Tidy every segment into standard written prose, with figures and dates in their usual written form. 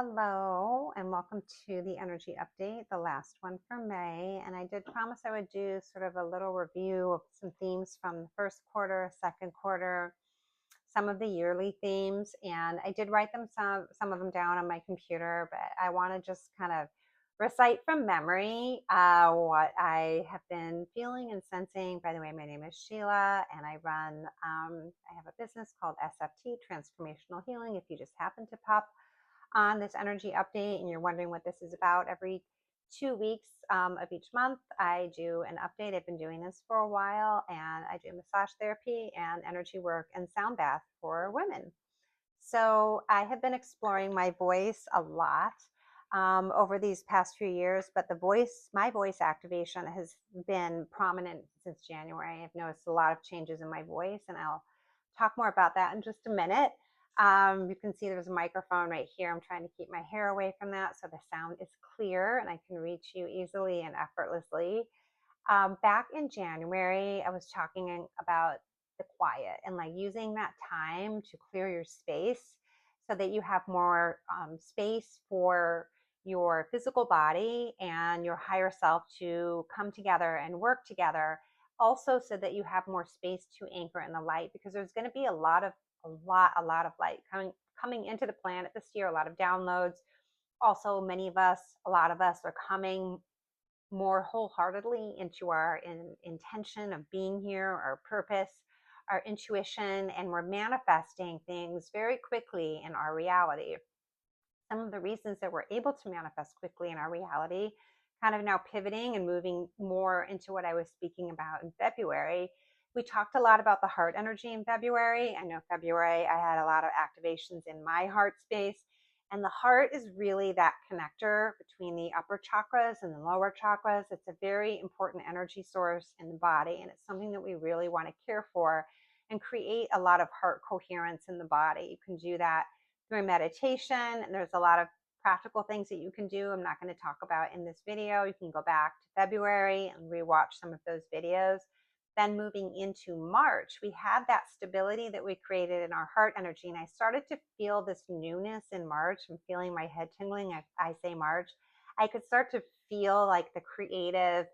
Hello, and welcome to the energy update, the last one for May. And I did promise I would do sort of a little review of some themes from the first quarter, second quarter, some of the yearly themes. And I did write them some of them down on my computer, but I want to just kind of recite from memory what I have been feeling and sensing. By the way, my name is Sheila, and I have a business called SFT, Transformational Healing. If you just happen to pop on this energy update and you're wondering what this is about, every 2 weeks of each month, I do an update. I've been doing this for a while, and I do massage therapy and energy work and sound bath for women. So I have been exploring my voice a lot over these past few years, but my voice activation has been prominent since January. I've noticed a lot of changes in my voice, and I'll talk more about that in just a minute. You can see there's a microphone right here. I'm trying to keep my hair away from that so the sound is clear and I can reach you easily and effortlessly. Back in January, I was talking about the quiet and like using that time to clear your space so that you have more space for your physical body and your higher self to come together and work together. Also, so that you have more space to anchor in the light, because there's going to be a lot of light coming into the planet this year. A lot of downloads. Also, a lot of us are coming more wholeheartedly into our intention of being here, our purpose, our intuition, and we're manifesting things very quickly in our reality. Some of the reasons that we're able to manifest quickly in our reality, kind of now pivoting and moving more into what I was speaking about in February. We talked a lot about the heart energy in February. I know February, I had a lot of activations in my heart space. And the heart is really that connector between the upper chakras and the lower chakras. It's a very important energy source in the body, and it's something that we really want to care for and create a lot of heart coherence in the body. You can do that through meditation, and there's a lot of practical things that you can do. I'm not going to talk about in this video. You can go back to February and rewatch some of those videos. Then moving into March, we had that stability that we created in our heart energy. And I started to feel this newness in March. I'm feeling my head tingling. I say March. I could start to feel like the creative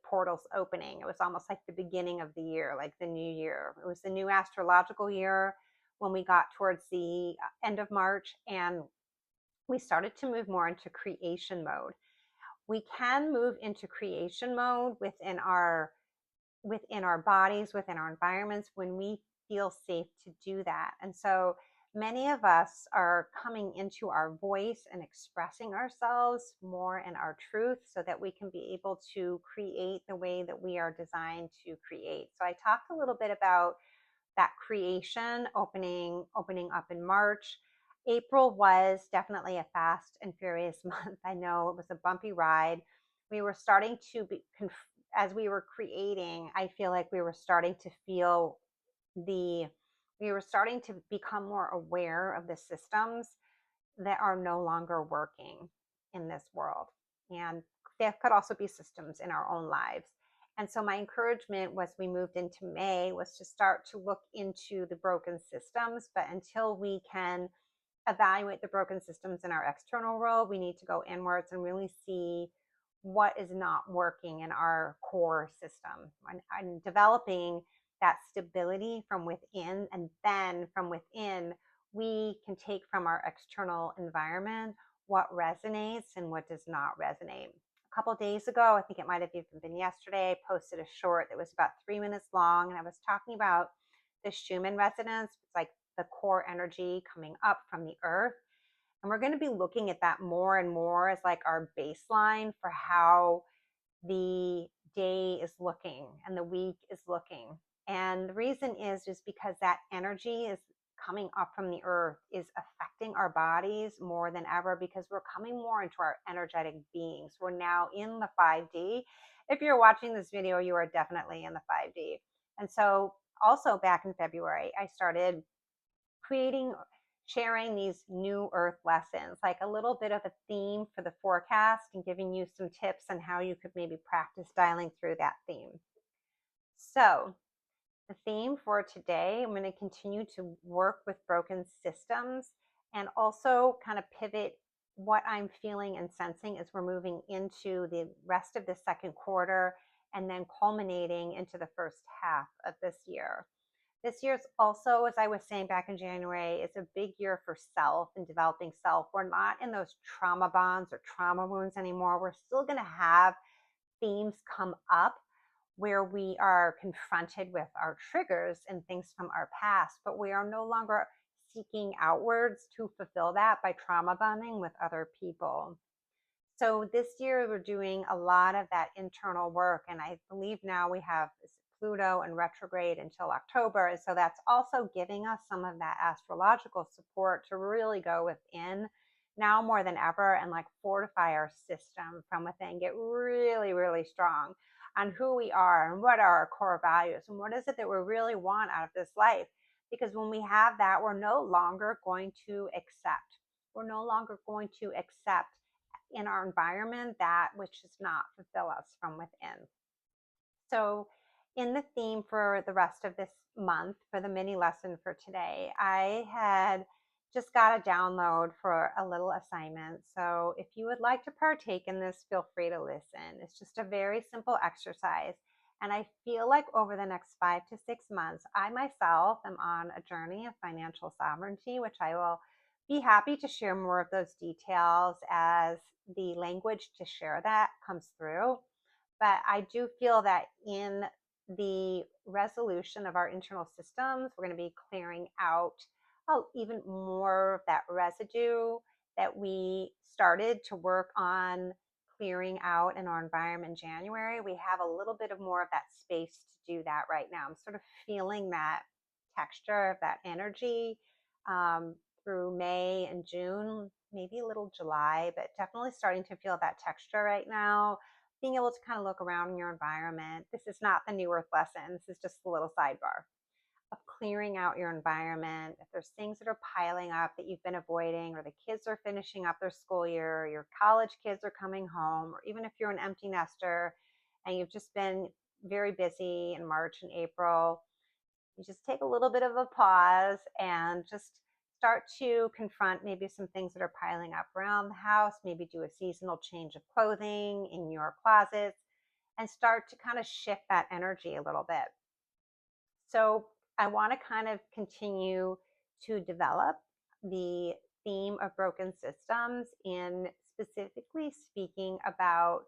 portals opening. It was almost like the beginning of the year, like the new year. It was the new astrological year when we got towards the end of March, and we started to move more into creation mode. We can move into creation mode within our bodies, within our environments, when we feel safe to do that. And so many of us are coming into our voice and expressing ourselves more in our truth so that we can be able to create the way that we are designed to create. So I talked a little bit about that creation opening up in March. April was definitely a fast and furious month. I know it was a bumpy ride. We were starting to be as we were creating, I feel like we were starting to feel we were starting to become more aware of the systems that are no longer working in this world. And there could also be systems in our own lives. And so my encouragement was we moved into May was to start to look into the broken systems. But until we can evaluate the broken systems in our external world, we need to go inwards and really see what is not working in our core system, and developing that stability from within. And then from within, we can take from our external environment what resonates and what does not resonate. A couple of days ago, I think it might have even been yesterday, I posted a short that was about 3 minutes long, and I was talking about the Schumann resonance. It's like the core energy coming up from the earth. And we're going to be looking at that more and more as like our baseline for how the day is looking and the week is looking. And the reason is because that energy is coming up from the earth is affecting our bodies more than ever, because we're coming more into our energetic beings. We're now in the 5D. If you're watching this video, you are definitely in the 5D. And so also back in February, I started sharing these new earth lessons, like a little bit of a theme for the forecast and giving you some tips on how you could maybe practice dialing through that theme. So the theme for today, I'm going to continue to work with broken systems and also kind of pivot what I'm feeling and sensing as we're moving into the rest of the second quarter and then culminating into the first half of this year. This year's also, as I was saying back in January, is a big year for self and developing self. We're not in those trauma bonds or trauma wounds anymore. We're still going to have themes come up where we are confronted with our triggers and things from our past, but we are no longer seeking outwards to fulfill that by trauma bonding with other people. So this year we're doing a lot of that internal work, and I believe now we have Pluto and retrograde until October. And so that's also giving us some of that astrological support to really go within now more than ever and like fortify our system from within, get really, really strong on who we are and what are our core values and what is it that we really want out of this life. Because when we have that, we're no longer going to accept. We're no longer going to accept in our environment that which does not fulfill us from within. So, in the theme for the rest of this month, for the mini lesson for today, I had just got a download for a little assignment. So, if you would like to partake in this, feel free to listen. It's just a very simple exercise. And I feel like over the next 5 to 6 months, I myself am on a journey of financial sovereignty, which I will be happy to share more of those details as the language to share that comes through. But I do feel that in the resolution of our internal systems, we're going to be clearing out even more of that residue that we started to work on clearing out in our environment in January. We have a little bit of more of that space to do that right now. I'm sort of feeling that texture of that energy through May and June, maybe a little July, but definitely starting to feel that texture right now. Being able to kind of look around in your environment. This is not the New Earth lesson. This is just a little sidebar of clearing out your environment. If there's things that are piling up that you've been avoiding, or the kids are finishing up their school year, or your college kids are coming home, or even if you're an empty nester and you've just been very busy in March and April, you just take a little bit of a pause and just start to confront maybe some things that are piling up around the house, maybe do a seasonal change of clothing in your closets and start to kind of shift that energy a little bit. So I want to kind of continue to develop the theme of broken systems in specifically speaking about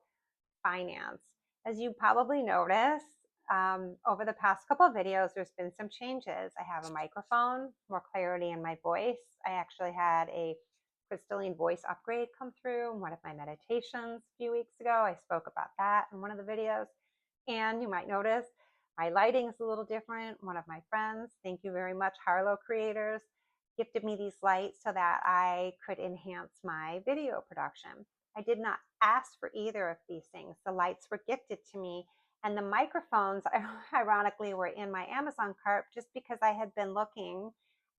finance. As you probably noticed, over the past couple of videos, there's been some changes. I have a microphone, more clarity in my voice. I actually had a crystalline voice upgrade come through in one of my meditations a few weeks ago. I spoke about that in one of the videos. And you might notice my lighting is a little different. One of my friends, thank you very much, Harlow Creators, gifted me these lights so that I could enhance my video production. I did not ask for either of these things. The lights were gifted to me, and the microphones, ironically, were in my Amazon cart just because I had been looking.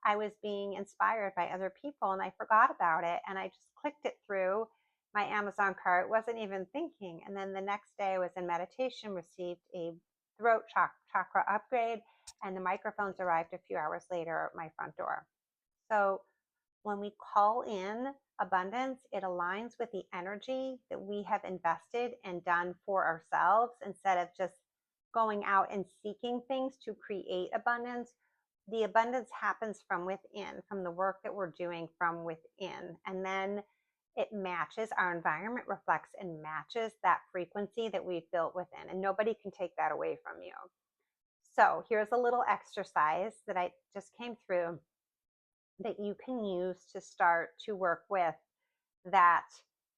I was being inspired by other people, and I forgot about it, and I just clicked it through my Amazon cart, wasn't even thinking. And then the next day I was in meditation, received a throat chakra upgrade, and the microphones arrived a few hours later at my front door. So when we call in abundance, it aligns with the energy that we have invested and done for ourselves instead of just going out and seeking things to create abundance. The abundance happens from within, from the work that we're doing from within. And then it matches, our environment reflects and matches that frequency that we've built within. And nobody can take that away from you. So here's a little exercise that I just came through that you can use to start to work with that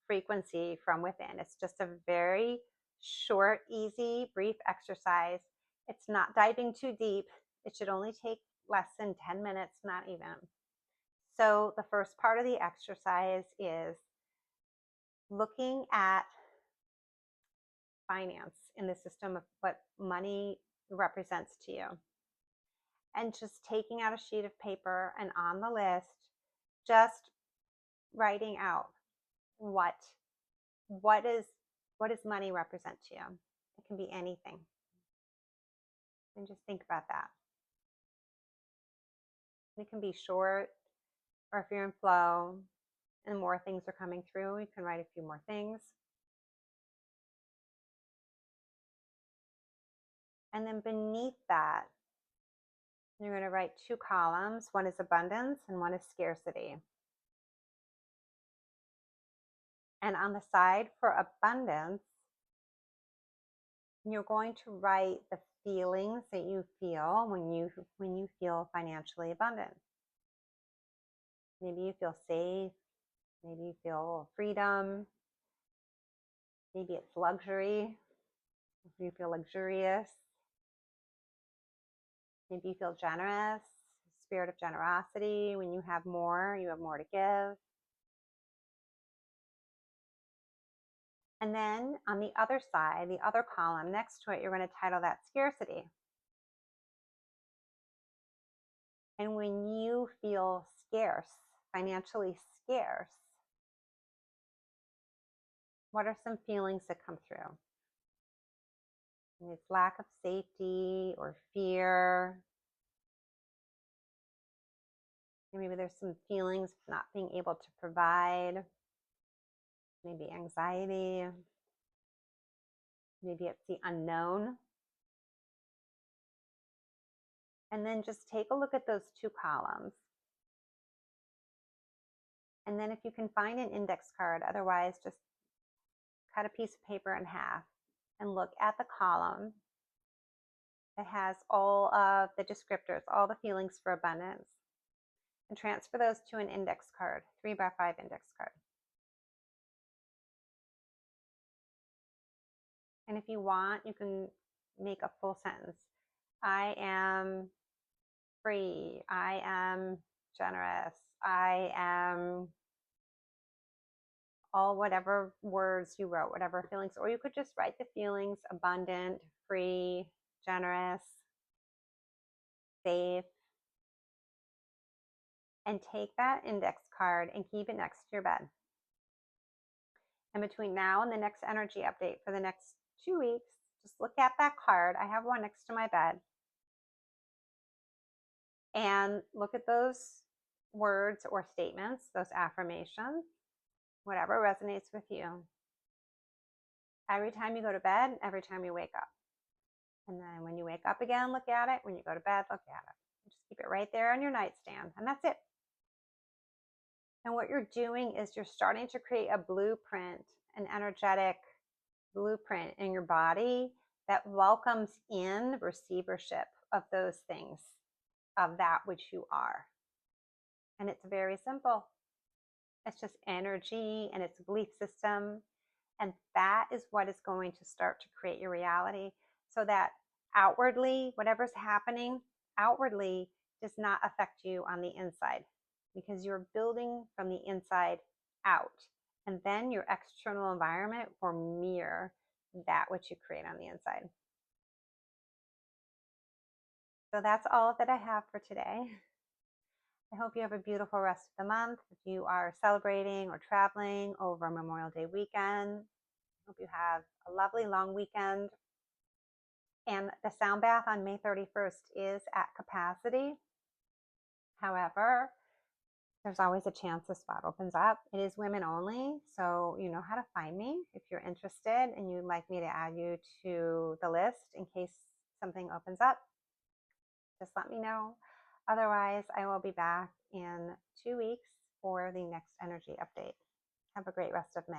frequency from within. It's just a very short, easy, brief exercise. It's not diving too deep. It should only take less than 10 minutes, not even. So the first part of the exercise is looking at finance in the system of what money represents to you. And just taking out a sheet of paper and on the list, just writing out what does money represent to you? It can be anything. And just think about that. It can be short, or if you're in flow and more things are coming through, you can write a few more things. And then beneath that, you're going to write 2 columns. One is abundance and one is scarcity. And on the side for abundance, you're going to write the feelings that you feel when you feel financially abundant. Maybe you feel safe, maybe you feel freedom, maybe it's luxury, you feel luxurious, maybe you feel generous, spirit of generosity. When you have more to give. And then on the other side, the other column next to it, you're going to title that scarcity. And when you feel scarce, financially scarce, what are some feelings that come through? And it's lack of safety or fear. Maybe there's some feelings of not being able to provide. Maybe anxiety. Maybe it's the unknown. And then just take a look at those 2 columns. And then if you can find an index card, otherwise just cut a piece of paper in half and look at the column that has all of the descriptors, all the feelings for abundance, and transfer those to an index card, 3x5 index card. And if you want, you can make a full sentence. I am free. I am generous. I am all whatever words you wrote, whatever feelings. Or you could just write the feelings: abundant, free, generous, safe. And take that index card and keep it next to your bed. And between now and the next energy update for the next 2 weeks, just look at that card. I have one next to my bed. And look at those words or statements, those affirmations, whatever resonates with you. Every time you go to bed, every time you wake up. And then when you wake up again, look at it. When you go to bed, look at it. Just keep it right there on your nightstand. And that's it. And what you're doing is you're starting to create a blueprint, an energetic blueprint in your body that welcomes in receivership of those things, of that which you are. And it's very simple. It's just energy and it's a belief system. And that is what is going to start to create your reality, so that outwardly, whatever's happening outwardly does not affect you on the inside, because you're building from the inside out. And then your external environment will mirror that which you create on the inside. So that's all that I have for today. I hope you have a beautiful rest of the month. If you are celebrating or traveling over Memorial Day weekend, I hope you have a lovely long weekend. And the sound bath on May 31st is at capacity. However, there's always a chance the spot opens up. It is women only, so you know how to find me if you're interested and you'd like me to add you to the list in case something opens up. Just let me know. Otherwise, I will be back in 2 weeks for the next energy update. Have a great rest of May.